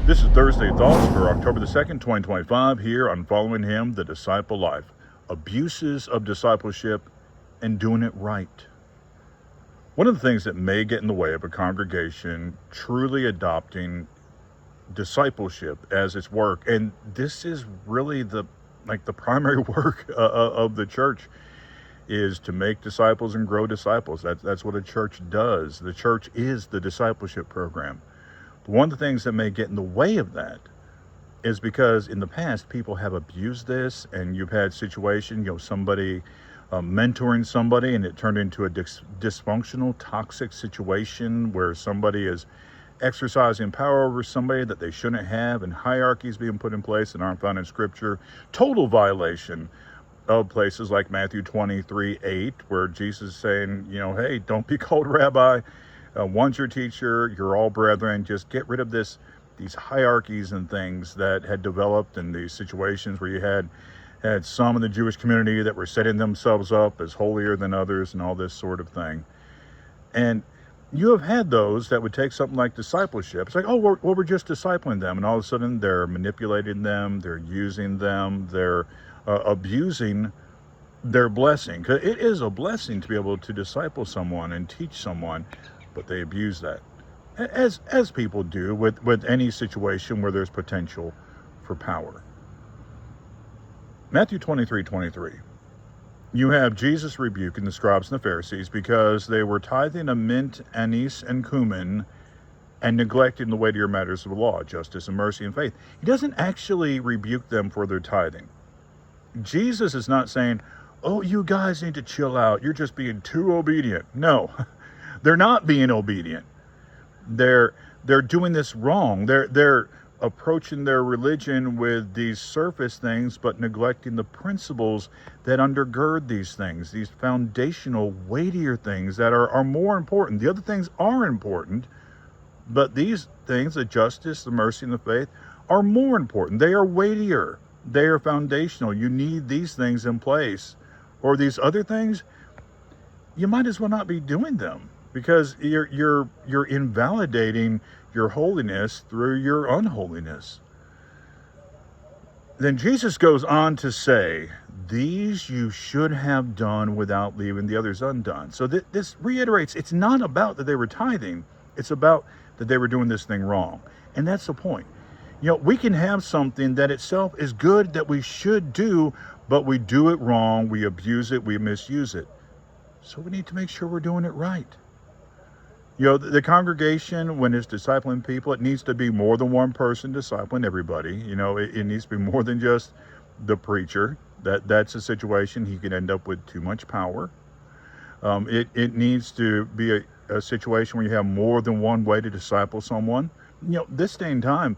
This is Thursday Thoughts for October the 2nd, 2025, here on Following Him, the Disciple Life. Abuses of discipleship and doing it right. One of the things that may get in the way of a congregation truly adopting discipleship as its work, and this is really the primary work of the church, is to make disciples and grow disciples. That's what a church does. The church is the discipleship program. One of the things that may get in the way of that is because in the past people have abused this, and you've had situations, somebody mentoring somebody, and it turned into a dysfunctional, toxic situation where somebody is exercising power over somebody that they shouldn't have, and hierarchies being put in place that aren't found in Scripture. Total violation of places like Matthew 23:8, where Jesus is saying, hey, don't be called rabbi. One's your teacher, you're all brethren. Just get rid of these hierarchies and things that had developed in these situations where you had some in the Jewish community that were setting themselves up as holier than others and all this sort of thing. And you have had those that would take something like discipleship. It's like, we're just discipling them. And all of a sudden they're manipulating them, they're using them, they're abusing their blessing. 'Cause it is a blessing to be able to disciple someone and teach someone, but they abuse that, as people do with any situation where there's potential for power. Matthew 23:23. You have Jesus rebuking the scribes and the Pharisees because they were tithing of mint, anise, and cumin, and neglecting the weightier matters of the law, justice and mercy and faith. He doesn't actually rebuke them for their tithing. Jesus is not saying, oh, you guys need to chill out, you're just being too obedient. No. They're not being obedient. They're doing this wrong. They're approaching their religion with these surface things, but neglecting the principles that undergird these things, these foundational, weightier things that are more important. The other things are important, but these things, the justice, the mercy, and the faith, are more important. They are weightier. They are foundational. You need these things in place, or these other things, you might as well not be doing them, because you're invalidating your holiness through your unholiness. Then Jesus goes on to say, these you should have done without leaving the others undone. So this reiterates, it's not about that they were tithing, it's about that they were doing this thing wrong. And that's the point. We can have something that itself is good that we should do, but we do it wrong, we abuse it, we misuse it. So we need to make sure we're doing it right. The congregation, when it's discipling people, it needs to be more than one person discipling everybody. It needs to be more than just the preacher. That's a situation he can end up with too much power. It needs to be a situation where you have more than one way to disciple someone. This day and time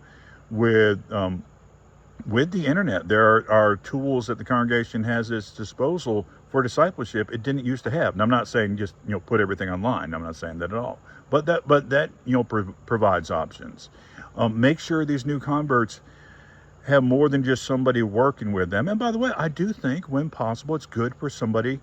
with the internet, there are tools that the congregation has at its disposal for discipleship it didn't used to have. And I'm not saying just put everything online. I'm not saying that at all. But that provides options. Make sure these new converts have more than just somebody working with them. And by the way, I do think when possible, it's good for somebody.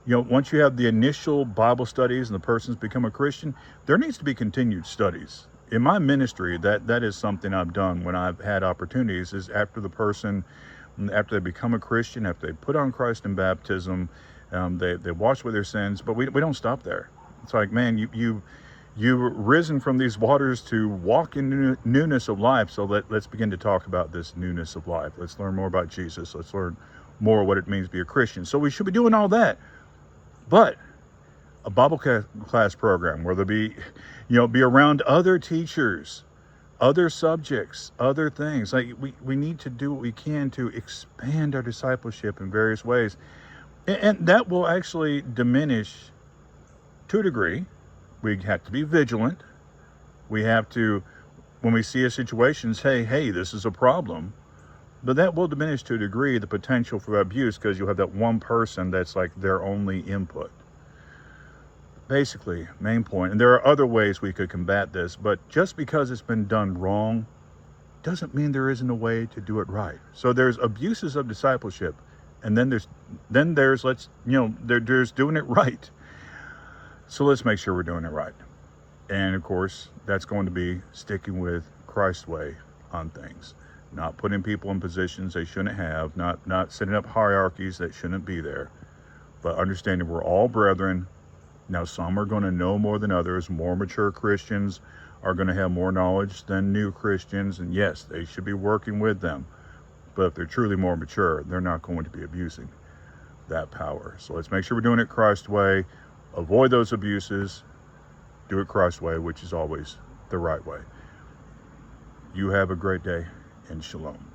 Once you have the initial Bible studies and the person's become a Christian, there needs to be continued studies. In my ministry, that is something I've done when I've had opportunities, is after they become a Christian, after they put on Christ in baptism, they wash away their sins, but we don't stop there. It's like, man, you've risen from these waters to walk in newness of life, so let's begin to talk about this newness of life. Let's learn more about Jesus. Let's learn more what it means to be a Christian. So we should be doing all that. But a Bible class program where they'll be around other teachers, other subjects, other things. Like we need to do what we can to expand our discipleship in various ways. And that will actually diminish to a degree. We have to be vigilant. We have to, when we see a situation, say, hey, this is a problem. But that will diminish to a degree the potential for abuse, because you'll have that one person that's like their only input. Basically, main point, and there are other ways we could combat this, but just because it's been done wrong doesn't mean there isn't a way to do it right. So there's abuses of discipleship, and then there's there's doing it right. So let's make sure we're doing it right. And of course, that's going to be sticking with Christ's way on things, not putting people in positions they shouldn't have, not setting up hierarchies that shouldn't be there, but understanding we're all brethren. Now, some are going to know more than others. More mature Christians are going to have more knowledge than new Christians, and yes, they should be working with them. But if they're truly more mature, they're not going to be abusing that power. So let's make sure we're doing it Christ's way. Avoid those abuses. Do it Christ's way, which is always the right way. You have a great day, and shalom.